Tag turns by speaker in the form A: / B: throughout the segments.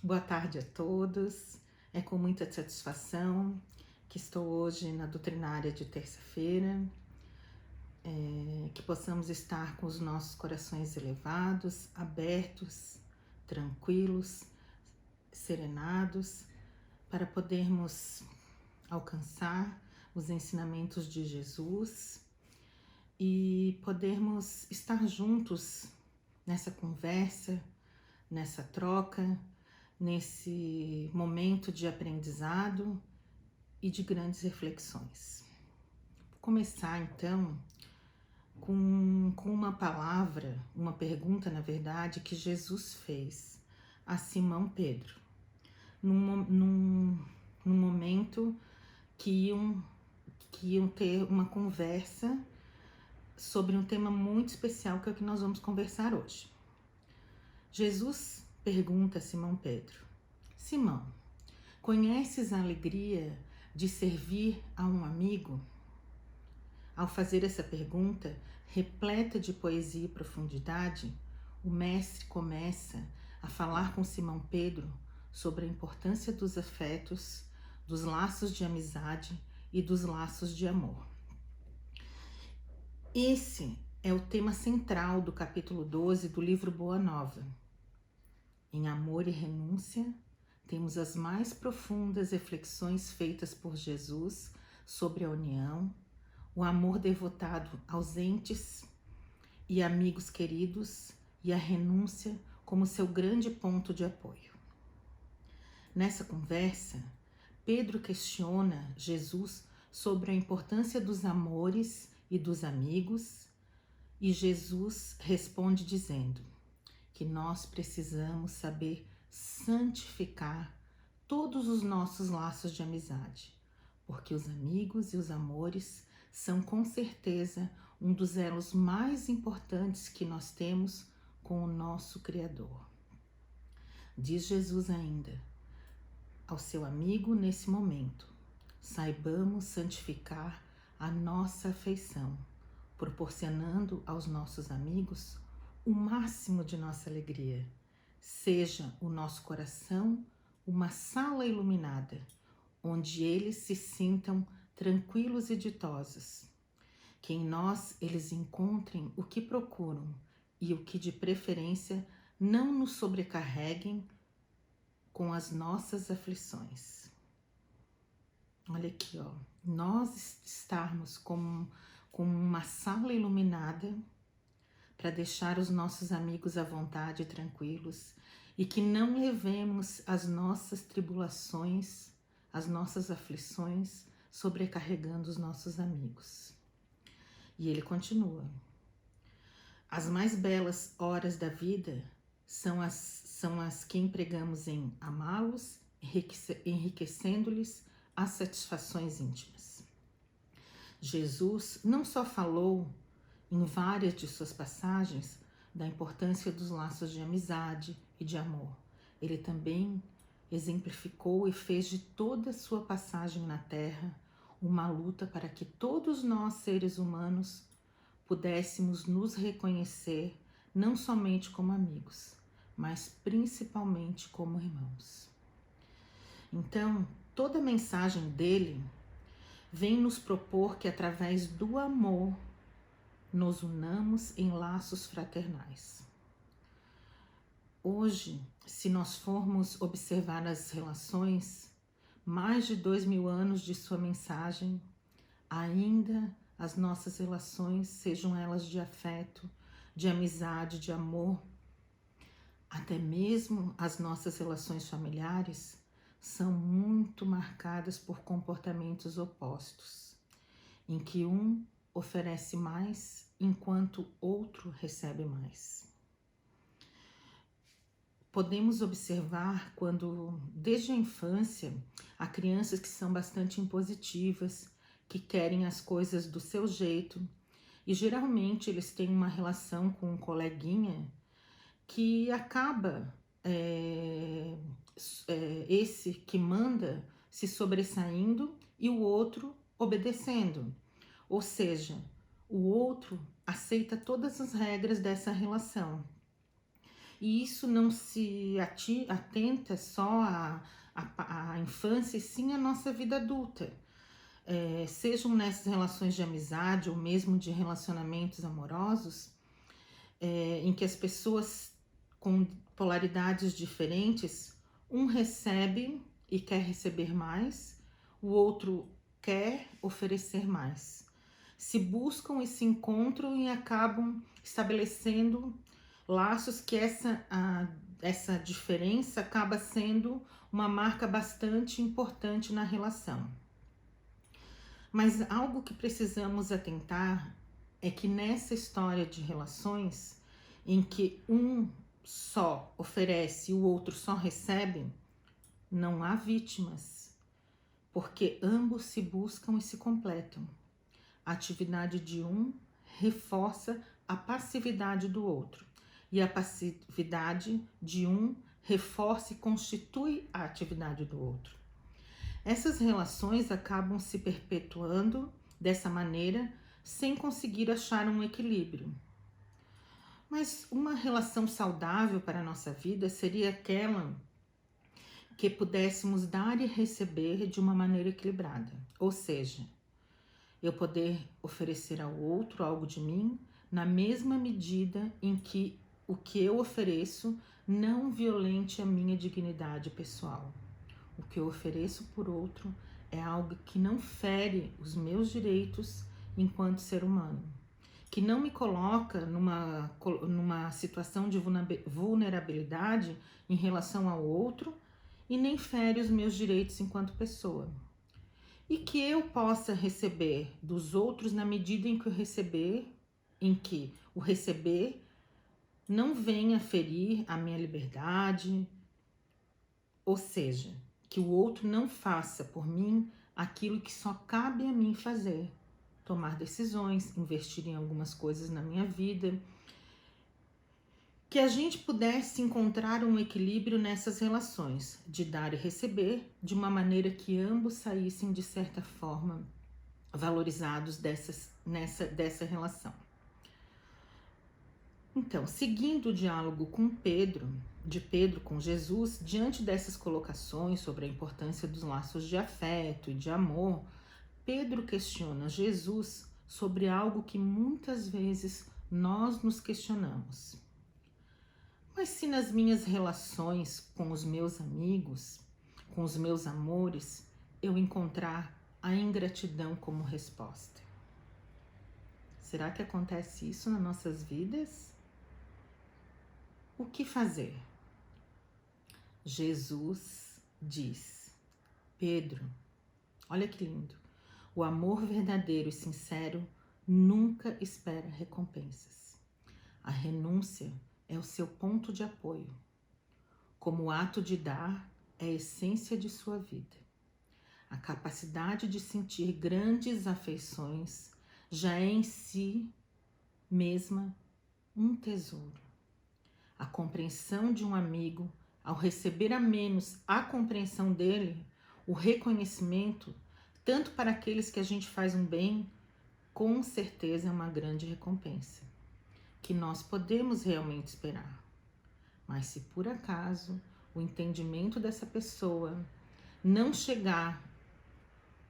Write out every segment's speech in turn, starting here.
A: Boa tarde a todos. É com muita satisfação que estou hoje na doutrinária de terça-feira, que possamos estar com os nossos corações elevados, abertos, tranquilos, serenados, para podermos alcançar os ensinamentos de Jesus e podermos estar juntos nessa conversa, nessa troca, nesse momento de aprendizado e de grandes reflexões. Vou começar então com uma palavra, uma pergunta, na verdade, que Jesus fez a Simão Pedro, num momento que iam ter uma conversa sobre um tema muito especial, que é o que nós vamos conversar hoje. Jesus pergunta a Simão Pedro: Simão, conheces a alegria de servir a um amigo? Ao fazer essa pergunta, repleta de poesia e profundidade, o mestre começa a falar com Simão Pedro sobre a importância dos afetos, dos laços de amizade e dos laços de amor. Esse é o tema central do capítulo 12 do livro Boa Nova. Em Amor e Renúncia, temos as mais profundas reflexões feitas por Jesus sobre a união, o amor devotado aos entes e amigos queridos e a renúncia como seu grande ponto de apoio. Nessa conversa, Pedro questiona Jesus sobre a importância dos amores e dos amigos, e Jesus responde dizendo que nós precisamos saber santificar todos os nossos laços de amizade, porque os amigos e os amores são com certeza um dos elos mais importantes que nós temos com o nosso Criador. Diz Jesus ainda ao seu amigo nesse momento: saibamos santificar a nossa afeição, proporcionando aos nossos amigos o máximo de nossa alegria. Seja o nosso coração uma sala iluminada, onde eles se sintam tranquilos e ditosos. Que em nós eles encontrem o que procuram e o que de preferência não nos sobrecarreguem com as nossas aflições. Olha aqui, ó, nós estarmos como uma sala iluminada para deixar os nossos amigos à vontade e tranquilos, e que não levemos as nossas tribulações, as nossas aflições, sobrecarregando os nossos amigos. E ele continua: as mais belas horas da vida são as que empregamos em amá-los, enriquecendo-lhes as satisfações íntimas. Jesus não só falou em várias de suas passagens da importância dos laços de amizade e de amor, ele também exemplificou e fez de toda a sua passagem na Terra uma luta para que todos nós, seres humanos, pudéssemos nos reconhecer não somente como amigos, mas principalmente como irmãos. Então, toda a mensagem dele vem nos propor que através do amor nos unamos em laços fraternais. Hoje, se nós formos observar as relações, mais de 2000 anos de sua mensagem, ainda as nossas relações, sejam elas de afeto, de amizade, de amor, até mesmo as nossas relações familiares, são muito marcadas por comportamentos opostos, em que um oferece mais enquanto outro recebe mais. Podemos observar quando, desde a infância, há crianças que são bastante impositivas, que querem as coisas do seu jeito, e geralmente eles têm uma relação com um coleguinha que acaba esse que manda se sobressaindo e o outro obedecendo. Ou seja, o outro aceita todas as regras dessa relação. E isso não se atenta só à infância, e sim à nossa vida adulta. Sejam nessas relações de amizade ou mesmo de relacionamentos amorosos, em que as pessoas com polaridades diferentes, um recebe e quer receber mais, o outro quer oferecer mais. Se buscam e se encontram e acabam estabelecendo laços que essa diferença acaba sendo uma marca bastante importante na relação. Mas algo que precisamos atentar é que nessa história de relações em que um só oferece e o outro só recebe, não há vítimas, porque ambos se buscam e se completam. A atividade de um reforça a passividade do outro, e a passividade de um reforça e constitui a atividade do outro. Essas relações acabam se perpetuando dessa maneira, sem conseguir achar um equilíbrio. Mas uma relação saudável para a nossa vida seria aquela que pudéssemos dar e receber de uma maneira equilibrada. Ou seja, eu poder oferecer ao outro algo de mim na mesma medida em que o que eu ofereço não violente a minha dignidade pessoal. O que eu ofereço por outro é algo que não fere os meus direitos enquanto ser humano, que não me coloca numa situação de vulnerabilidade em relação ao outro e nem fere os meus direitos enquanto pessoa. E que eu possa receber dos outros na medida em que o receber não venha ferir a minha liberdade, ou seja, que o outro não faça por mim aquilo que só cabe a mim fazer. Tomar decisões, investir em algumas coisas na minha vida. Que a gente pudesse encontrar um equilíbrio nessas relações, de dar e receber, de uma maneira que ambos saíssem, de certa forma, valorizados dessa relação. Então, seguindo o diálogo de Pedro com Jesus, diante dessas colocações sobre a importância dos laços de afeto e de amor, Pedro questiona Jesus sobre algo que muitas vezes nós nos questionamos. Mas se nas minhas relações com os meus amigos, com os meus amores, eu encontrar a ingratidão como resposta? Será que acontece isso nas nossas vidas? O que fazer? Jesus diz: Pedro, olha que lindo, o amor verdadeiro e sincero nunca espera recompensas. A renúncia é o seu ponto de apoio. Como o ato de dar é a essência de sua vida. A capacidade de sentir grandes afeições já é em si mesma um tesouro. A compreensão de um amigo, ao receber a menos a compreensão dele, o reconhecimento, tanto para aqueles que a gente faz um bem, com certeza é uma grande recompensa, que nós podemos realmente esperar. Mas se por acaso o entendimento dessa pessoa não chegar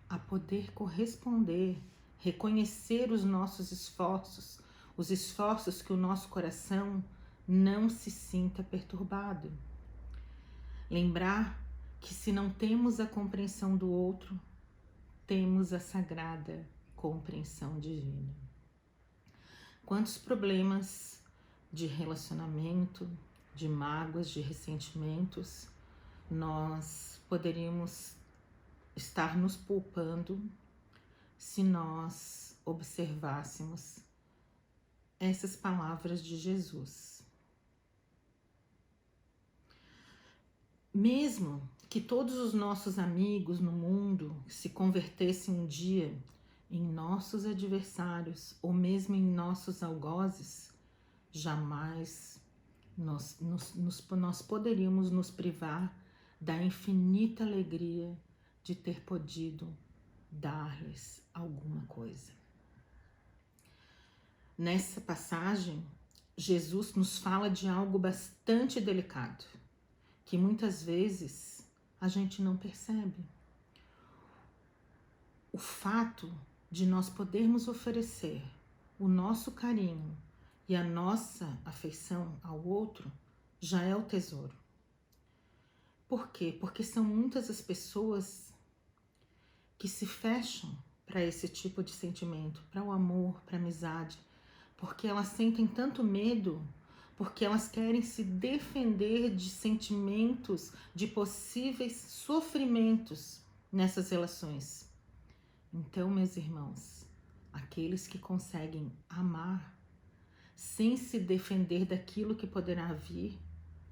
A: a poder corresponder, reconhecer os nossos esforços, os esforços que o nosso coração não se sinta perturbado. Lembrar que se não temos a compreensão do outro, temos a sagrada compreensão divina. Quantos problemas de relacionamento, de mágoas, de ressentimentos, nós poderíamos estar nos poupando se nós observássemos essas palavras de Jesus. Mesmo que todos os nossos amigos no mundo se convertessem um dia em nossos adversários ou mesmo em nossos algozes, jamais nós poderíamos nos privar da infinita alegria de ter podido dar-lhes alguma coisa. Nessa passagem, Jesus nos fala de algo bastante delicado, que muitas vezes a gente não percebe. O fato de nós podermos oferecer o nosso carinho e a nossa afeição ao outro já é o tesouro. Por quê? Porque são muitas as pessoas que se fecham para esse tipo de sentimento, para o amor, para a amizade, porque elas sentem tanto medo, porque elas querem se defender de sentimentos, de possíveis sofrimentos nessas relações. Então, meus irmãos, aqueles que conseguem amar sem se defender daquilo que poderá vir,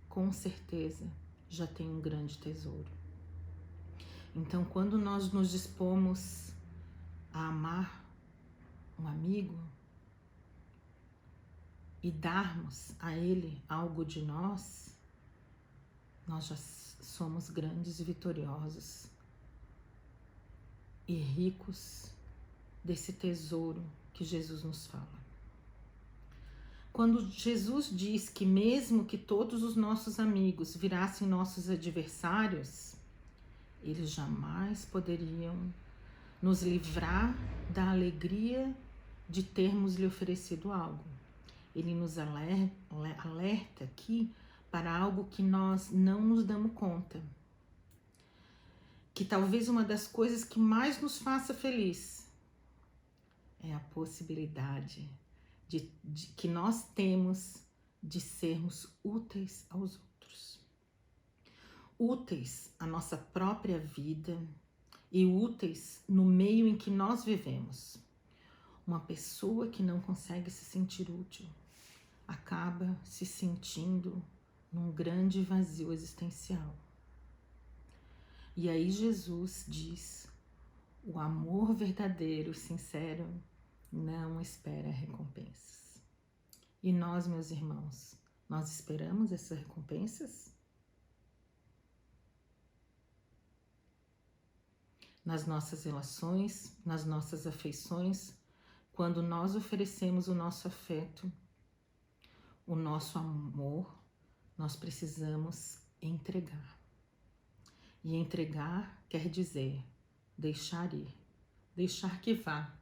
A: com certeza já tem um grande tesouro. Então, quando nós nos dispomos a amar um amigo e darmos a ele algo de nós, nós já somos grandes e vitoriosos e ricos desse tesouro que Jesus nos fala. Quando Jesus diz que mesmo que todos os nossos amigos virassem nossos adversários, eles jamais poderiam nos livrar da alegria de termos lhe oferecido algo. Ele nos alerta aqui para algo que nós não nos damos conta. Que talvez uma das coisas que mais nos faça feliz é a possibilidade que nós temos de sermos úteis aos outros. Úteis à nossa própria vida e úteis no meio em que nós vivemos. Uma pessoa que não consegue se sentir útil acaba se sentindo num grande vazio existencial. E aí Jesus diz: o amor verdadeiro, sincero, não espera recompensas. E nós, meus irmãos, nós esperamos essas recompensas? Nas nossas relações, nas nossas afeições, quando nós oferecemos o nosso afeto, o nosso amor, nós precisamos entregar. E entregar quer dizer deixar ir, deixar que vá.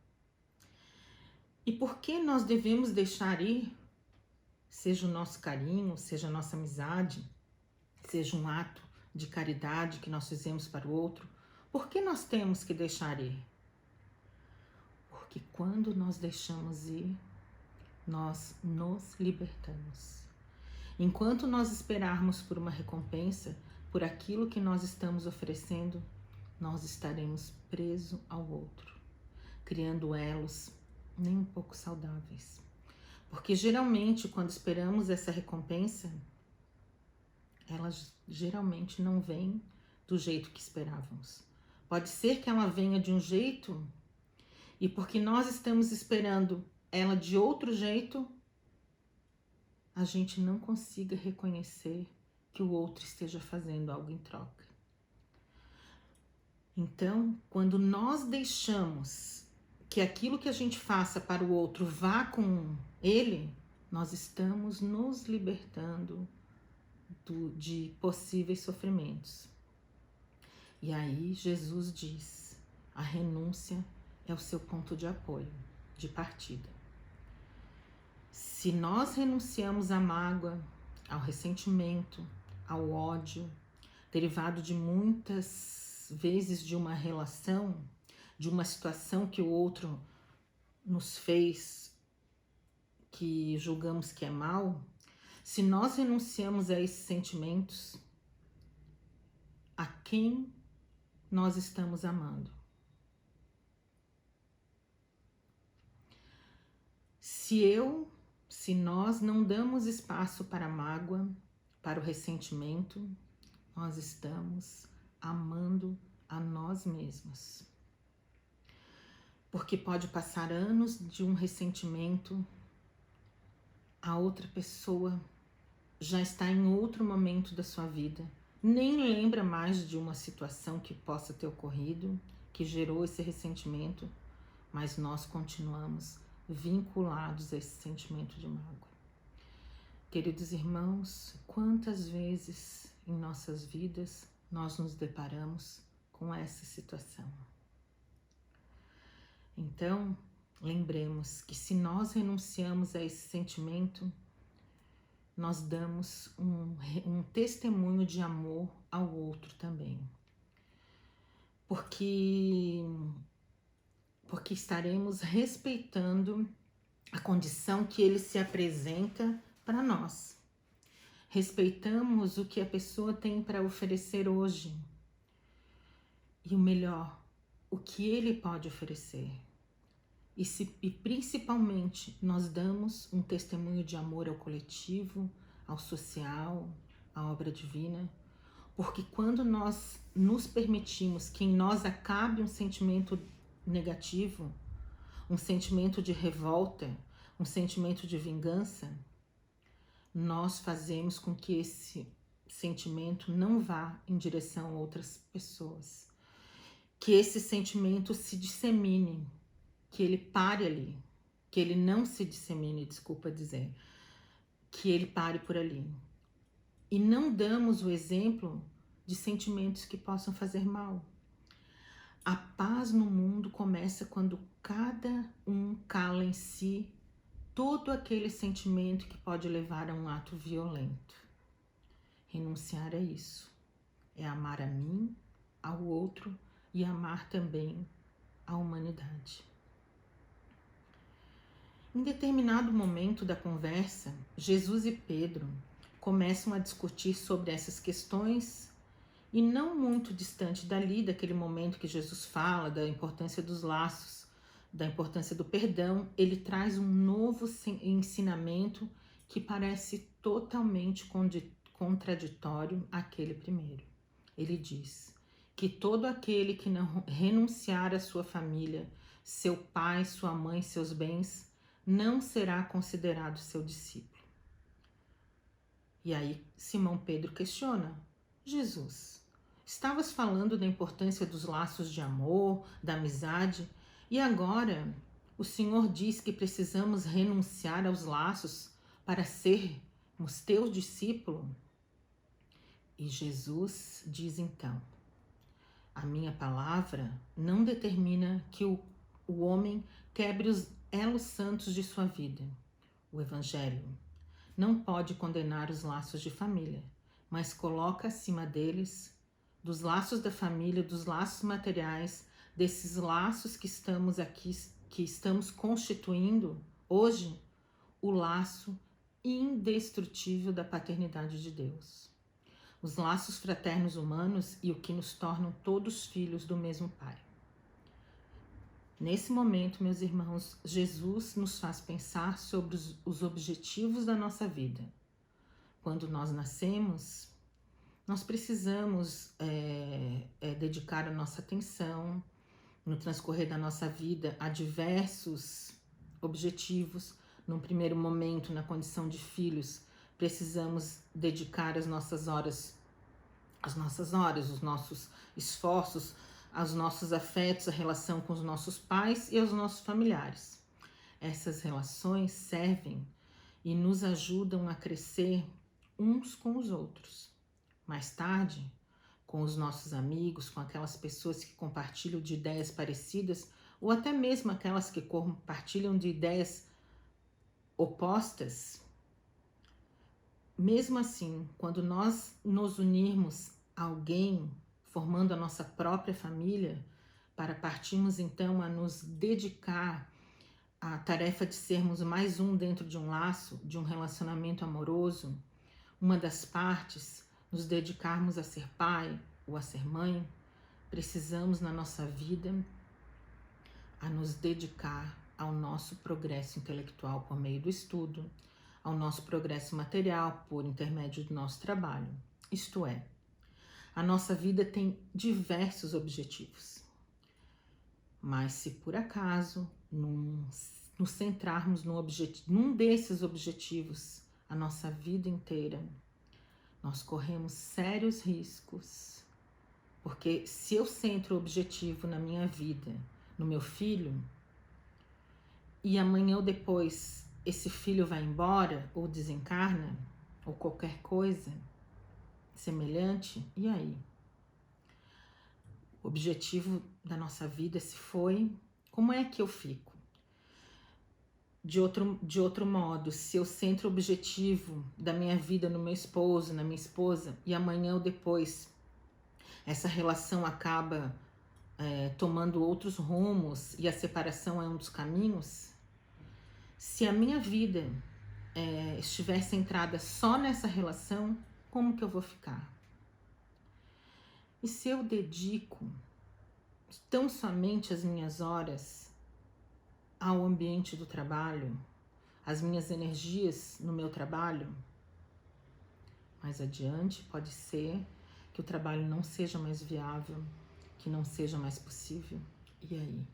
A: E por que nós devemos deixar ir? Seja o nosso carinho, seja a nossa amizade, seja um ato de caridade que nós fizemos para o outro, por que nós temos que deixar ir? Porque quando nós deixamos ir, nós nos libertamos. Enquanto nós esperarmos por uma recompensa, por aquilo que nós estamos oferecendo, nós estaremos presos ao outro, criando elos nem um pouco saudáveis. Porque geralmente, quando esperamos essa recompensa, ela geralmente não vem do jeito que esperávamos. Pode ser que ela venha de um jeito e porque nós estamos esperando ela de outro jeito, a gente não consiga reconhecer que o outro esteja fazendo algo em troca. Então, quando nós deixamos que aquilo que a gente faça para o outro vá com ele, nós estamos nos libertando de possíveis sofrimentos. E aí Jesus diz: a renúncia é o seu ponto de apoio, de partida. Se nós renunciamos à mágoa, ao ressentimento, ao ódio, derivado de muitas vezes de uma relação, de uma situação que o outro nos fez, que julgamos que é mal, se nós renunciamos a esses sentimentos, a quem nós estamos amando? Se nós não damos espaço para a mágoa, para o ressentimento, nós estamos amando a nós mesmos. Porque pode passar anos de um ressentimento, a outra pessoa já está em outro momento da sua vida, nem lembra mais de uma situação que possa ter ocorrido, que gerou esse ressentimento, mas nós continuamos vinculados a esse sentimento de mágoa. Queridos irmãos, quantas vezes em nossas vidas nós nos deparamos com essa situação? Então, lembremos que se nós renunciamos a esse sentimento, nós damos um testemunho de amor ao outro também. Porque estaremos respeitando a condição que ele se apresenta para nós. Respeitamos o que a pessoa tem para oferecer hoje. E o melhor, o que ele pode oferecer. E principalmente nós damos um testemunho de amor ao coletivo, ao social, à obra divina, porque quando nós nos permitimos que em nós acabe um sentimento negativo, um sentimento de revolta, um sentimento de vingança, nós fazemos com que esse sentimento não vá em direção a outras pessoas, que esse sentimento se dissemine, que ele pare ali, que ele não se dissemine, desculpa dizer, que ele pare por ali. E não damos o exemplo de sentimentos que possam fazer mal. A paz no mundo começa quando cada um cala em si todo aquele sentimento que pode levar a um ato violento. Renunciar a isso é amar a mim, ao outro e amar também a humanidade. Em determinado momento da conversa, Jesus e Pedro começam a discutir sobre essas questões e não muito distante dali, daquele momento que Jesus fala da importância dos laços, da importância do perdão, ele traz um novo ensinamento que parece totalmente contraditório àquele primeiro. Ele diz que todo aquele que não renunciar à sua família, seu pai, sua mãe, seus bens, não será considerado seu discípulo. E aí Simão Pedro questiona: Jesus, estavas falando da importância dos laços de amor, da amizade, e agora o Senhor diz que precisamos renunciar aos laços para sermos teus discípulos? E Jesus diz então: a minha palavra não determina que o homem quebre os elos santos de sua vida. O Evangelho não pode condenar os laços de família, mas coloca acima deles, dos laços da família, dos laços materiais, desses laços que estamos aqui, que estamos constituindo hoje, o laço indestrutível da paternidade de Deus. Os laços fraternos humanos e o que nos tornam todos filhos do mesmo Pai. Nesse momento, meus irmãos, Jesus nos faz pensar sobre os objetivos da nossa vida. Quando nós nascemos, nós precisamos dedicar a nossa atenção no transcorrer da nossa vida a diversos objetivos. Num primeiro momento, na condição de filhos, precisamos dedicar as nossas horas, os nossos esforços, aos nossos afetos, a relação com os nossos pais e aos nossos familiares. Essas relações servem e nos ajudam a crescer uns com os outros. Mais tarde, com os nossos amigos, com aquelas pessoas que compartilham de ideias parecidas, ou até mesmo aquelas que compartilham de ideias opostas. Mesmo assim, quando nós nos unirmos a alguém, formando a nossa própria família, para partirmos então a nos dedicar à tarefa de sermos mais um dentro de um laço, de um relacionamento amoroso, uma das partes, nos dedicarmos a ser pai ou a ser mãe, precisamos na nossa vida a nos dedicar ao nosso progresso intelectual por meio do estudo, ao nosso progresso material por intermédio do nosso trabalho. Isto é, a nossa vida tem diversos objetivos. Mas se por acaso nos centrarmos num desses objetivos a nossa vida inteira, nós corremos sérios riscos. Porque se eu centro o objetivo na minha vida, no meu filho, e amanhã ou depois esse filho vai embora ou desencarna, ou qualquer coisa semelhante, e aí? O objetivo da nossa vida se foi, como é que eu fico? De outro modo, se eu centro o objetivo da minha vida no meu esposo, na minha esposa, e amanhã ou depois essa relação acaba tomando outros rumos e a separação é um dos caminhos, se a minha vida estiver centrada só nessa relação, como que eu vou ficar? E se eu dedico tão somente as minhas horas ao ambiente do trabalho, as minhas energias no meu trabalho, mais adiante pode ser que o trabalho não seja mais viável, que não seja mais possível. E aí?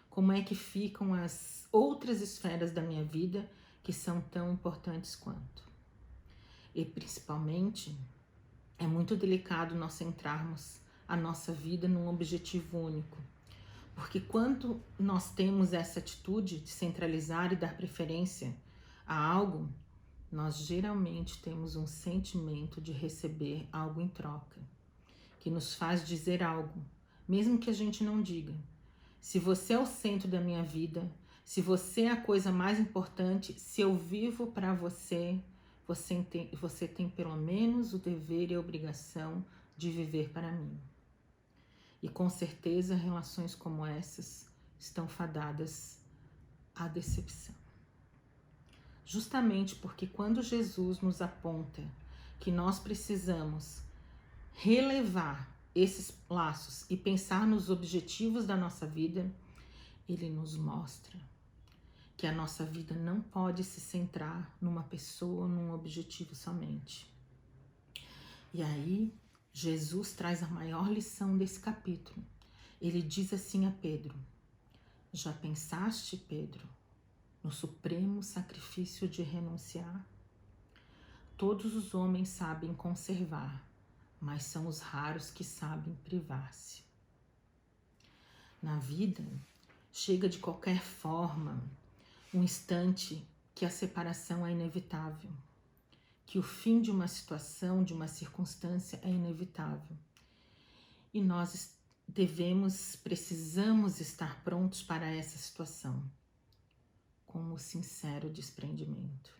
A: Como é que ficam as outras esferas da minha vida que são tão importantes quanto? E principalmente, é muito delicado nós centrarmos a nossa vida num objetivo único. Porque quando nós temos essa atitude de centralizar e dar preferência a algo, nós geralmente temos um sentimento de receber algo em troca, que nos faz dizer algo, mesmo que a gente não diga. Se você é o centro da minha vida, se você é a coisa mais importante, se eu vivo para você, você tem pelo menos o dever e a obrigação de viver para mim. E com certeza relações como essas estão fadadas à decepção. Justamente porque quando Jesus nos aponta que nós precisamos relevar esses laços e pensar nos objetivos da nossa vida, ele nos mostra que a nossa vida não pode se centrar numa pessoa, num objetivo somente. E aí, Jesus traz a maior lição desse capítulo. Ele diz assim a Pedro: já pensaste, Pedro, no supremo sacrifício de renunciar? Todos os homens sabem conservar, mas são os raros que sabem privar-se. Na vida, chega de qualquer forma um instante que a separação é inevitável, que o fim de uma situação, de uma circunstância é inevitável. E nós precisamos estar prontos para essa situação, com o sincero desprendimento.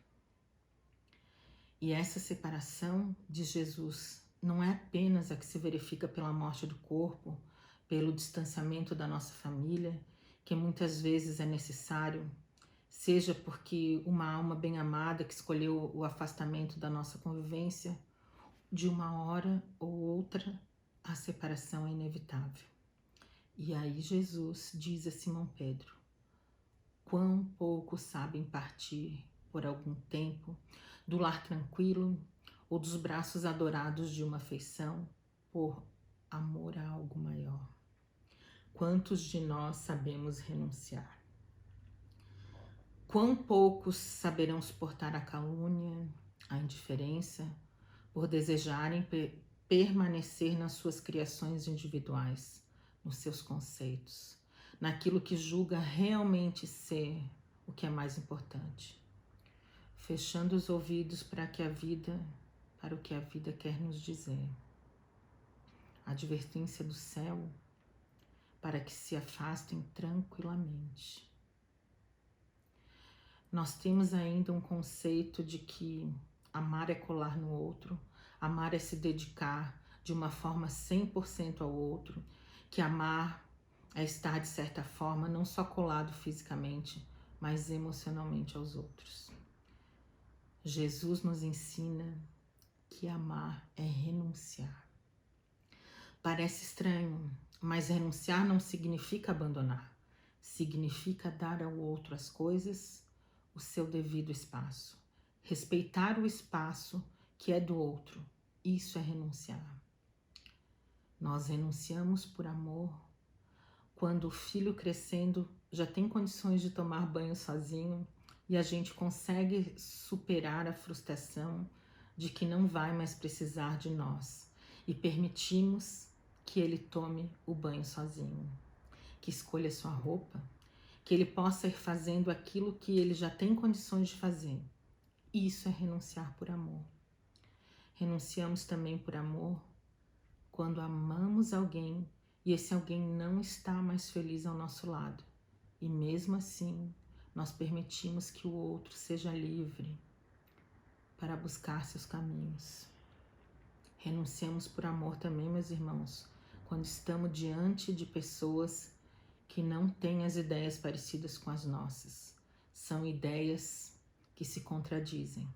A: E essa separação de Jesus não é apenas a que se verifica pela morte do corpo, pelo distanciamento da nossa família, que muitas vezes é necessário, seja porque uma alma bem amada que escolheu o afastamento da nossa convivência, de uma hora ou outra, a separação é inevitável. E aí Jesus diz a Simão Pedro: quão pouco sabem partir por algum tempo do lar tranquilo ou dos braços adorados de uma afeição por amor a algo maior. Quantos de nós sabemos renunciar? Quão poucos saberão suportar a calúnia, a indiferença, por desejarem permanecer nas suas criações individuais, nos seus conceitos, naquilo que julga realmente ser o que é mais importante, fechando os ouvidos para o que a vida quer nos dizer. A advertência do céu para que se afastem tranquilamente. Nós temos ainda um conceito de que amar é colar no outro, amar é se dedicar de uma forma 100% ao outro, que amar é estar de certa forma não só colado fisicamente, mas emocionalmente aos outros. Jesus nos ensina que amar é renunciar. Parece estranho, mas renunciar não significa abandonar, significa dar ao outro as coisas, o seu devido espaço. Respeitar o espaço que é do outro, isso é renunciar. Nós renunciamos por amor quando o filho crescendo já tem condições de tomar banho sozinho e a gente consegue superar a frustração de que não vai mais precisar de nós e permitimos que ele tome o banho sozinho, que escolha sua roupa, que ele possa ir fazendo aquilo que ele já tem condições de fazer. Isso é renunciar por amor. Renunciamos também por amor quando amamos alguém e esse alguém não está mais feliz ao nosso lado. E mesmo assim, nós permitimos que o outro seja livre para buscar seus caminhos. Renunciamos por amor também, meus irmãos, quando estamos diante de pessoas que não têm as ideias parecidas com as nossas. São ideias que se contradizem,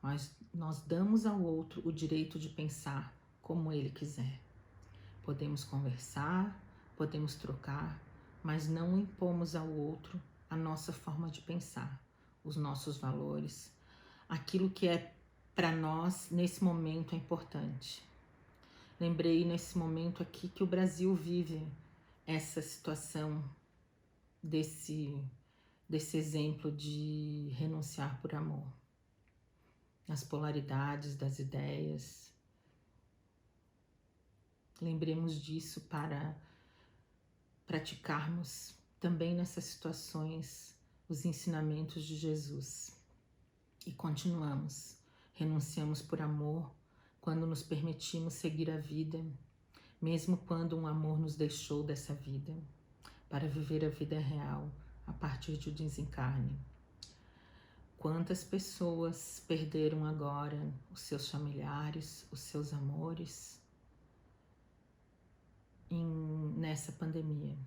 A: mas nós damos ao outro o direito de pensar como ele quiser. Podemos conversar, podemos trocar, mas não impomos ao outro a nossa forma de pensar, os nossos valores, aquilo que é para nós nesse momento é importante. Lembrei nesse momento aqui que o Brasil vive essa situação desse exemplo de renunciar por amor. As polaridades das ideias. Lembremos disso para praticarmos também nessas situações os ensinamentos de Jesus. E continuamos. Renunciamos por amor quando nos permitimos seguir a vida, mesmo quando um amor nos deixou dessa vida, para viver a vida real a partir do desencarne. Quantas pessoas perderam agora os seus familiares, os seus amores nessa pandemia?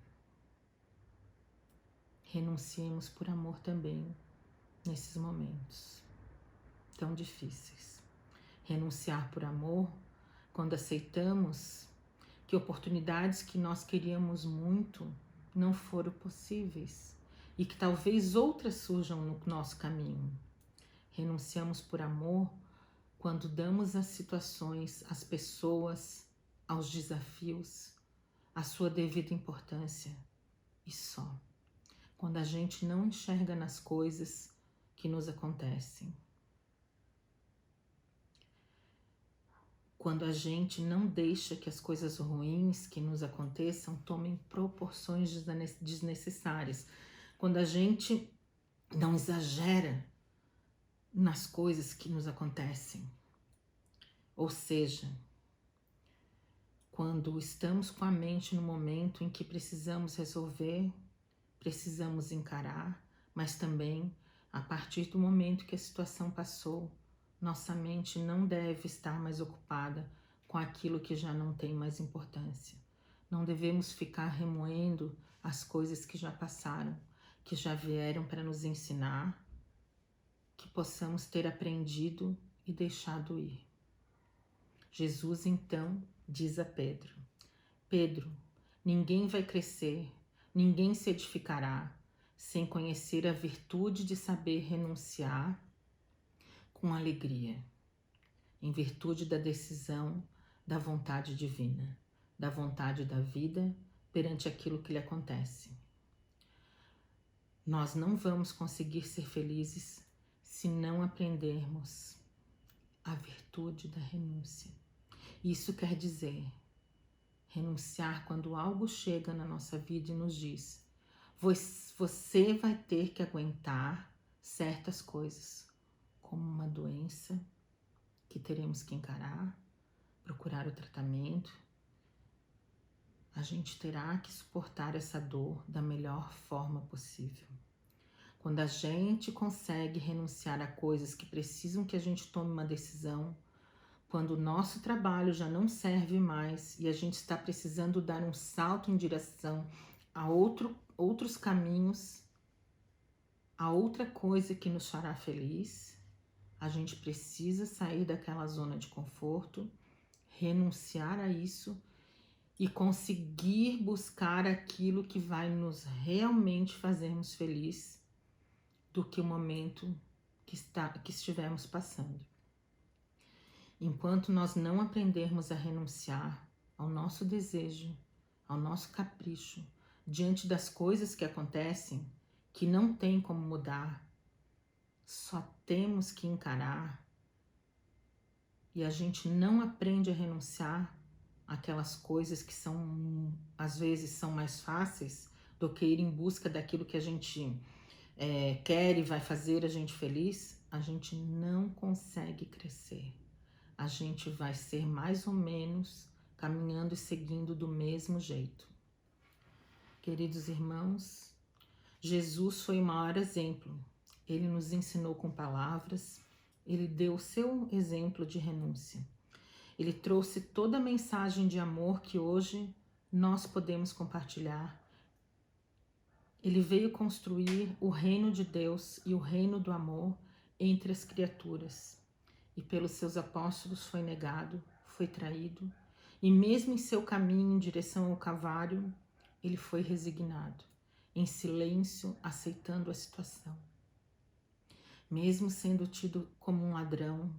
A: Renunciemos por amor também nesses momentos tão difíceis. Renunciar por amor quando aceitamos que oportunidades que nós queríamos muito não foram possíveis e que talvez outras surjam no nosso caminho. Renunciamos por amor quando damos às situações, às pessoas, aos desafios, a sua devida importância e só. Quando a gente não enxerga nas coisas que nos acontecem. Quando a gente não deixa que as coisas ruins que nos aconteçam tomem proporções desnecessárias. Quando a gente não exagera nas coisas que nos acontecem. Ou seja, quando estamos com a mente no momento em que precisamos resolver, precisamos encarar, mas também, a partir do momento que a situação passou, nossa mente não deve estar mais ocupada com aquilo que já não tem mais importância. Não devemos ficar remoendo as coisas que já passaram, que já vieram para nos ensinar, que possamos ter aprendido e deixado ir. Jesus então diz a Pedro: Pedro, ninguém vai crescer, ninguém se edificará sem conhecer a virtude de saber renunciar com alegria, em virtude da decisão da vontade divina, da vontade da vida perante aquilo que lhe acontece. Nós não vamos conseguir ser felizes se não aprendermos a virtude da renúncia. Isso quer dizer renunciar quando algo chega na nossa vida e nos diz: você vai ter que aguentar certas coisas, como uma doença que teremos que encarar, procurar o tratamento. A gente terá que suportar essa dor da melhor forma possível. Quando a gente consegue renunciar a coisas que precisam que a gente tome uma decisão, quando o nosso trabalho já não serve mais e a gente está precisando dar um salto em direção a outros caminhos, a outra coisa que nos fará feliz, a gente precisa sair daquela zona de conforto, renunciar a isso e conseguir buscar aquilo que vai nos realmente fazermos felizes do que o momento que estivermos passando. Enquanto nós não aprendermos a renunciar ao nosso desejo, ao nosso capricho, diante das coisas que acontecem, que não tem como mudar, só temos que encarar, e a gente não aprende a renunciar àquelas coisas que às vezes são mais fáceis, do que ir em busca daquilo que a gente quer e vai fazer a gente feliz, a gente não consegue crescer. A gente vai ser mais ou menos caminhando e seguindo do mesmo jeito. Queridos irmãos, Jesus foi o maior exemplo. Ele nos ensinou com palavras, ele deu o seu exemplo de renúncia. Ele trouxe toda a mensagem de amor que hoje nós podemos compartilhar. Ele veio construir o reino de Deus e o reino do amor entre as criaturas. E pelos seus apóstolos foi negado, foi traído, e mesmo em seu caminho em direção ao Calvário, ele foi resignado, em silêncio, aceitando a situação. Mesmo sendo tido como um ladrão,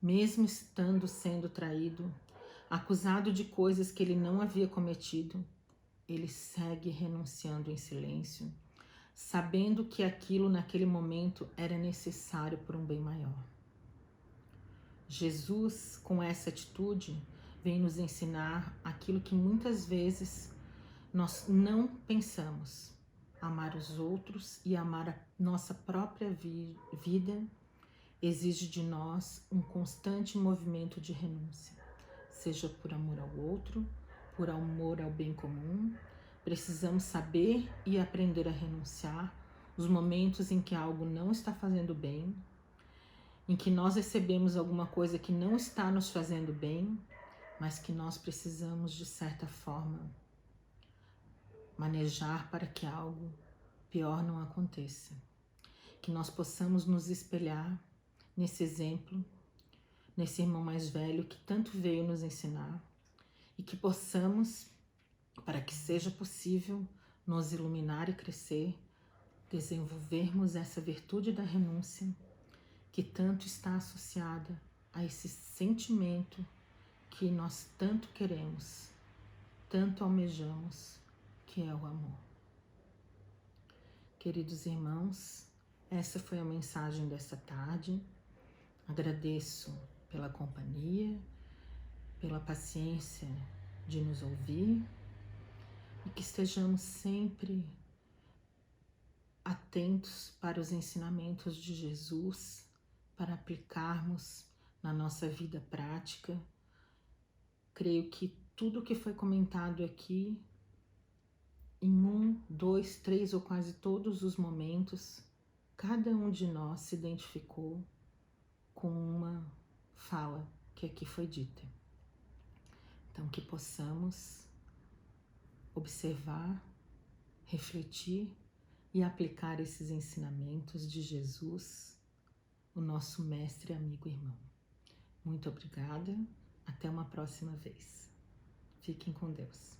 A: mesmo estando sendo traído, acusado de coisas que ele não havia cometido, ele segue renunciando em silêncio, sabendo que aquilo naquele momento era necessário por um bem maior. Jesus, com essa atitude, vem nos ensinar aquilo que muitas vezes nós não pensamos. Amar os outros e amar a nossa própria vida exige de nós um constante movimento de renúncia, seja por amor ao outro, por amor ao bem comum. Precisamos saber e aprender a renunciar os momentos em que algo não está fazendo bem, em que nós recebemos alguma coisa que não está nos fazendo bem, mas que nós precisamos, de certa forma, manejar para que algo pior não aconteça. Que nós possamos nos espelhar nesse exemplo, nesse irmão mais velho que tanto veio nos ensinar, e que possamos, para que seja possível nos iluminar e crescer, desenvolvermos essa virtude da renúncia que tanto está associada a esse sentimento que nós tanto queremos, tanto almejamos, que é o amor. Queridos irmãos, essa foi a mensagem desta tarde. Agradeço pela companhia, pela paciência de nos ouvir e que estejamos sempre atentos para os ensinamentos de Jesus, para aplicarmos na nossa vida prática. Creio que tudo que foi comentado aqui, em 1, 2, 3 ou quase todos os momentos, cada um de nós se identificou com uma fala que aqui foi dita. Então, que possamos observar, refletir e aplicar esses ensinamentos de Jesus, o nosso mestre, amigo e irmão. Muito obrigada, até uma próxima vez. Fiquem com Deus.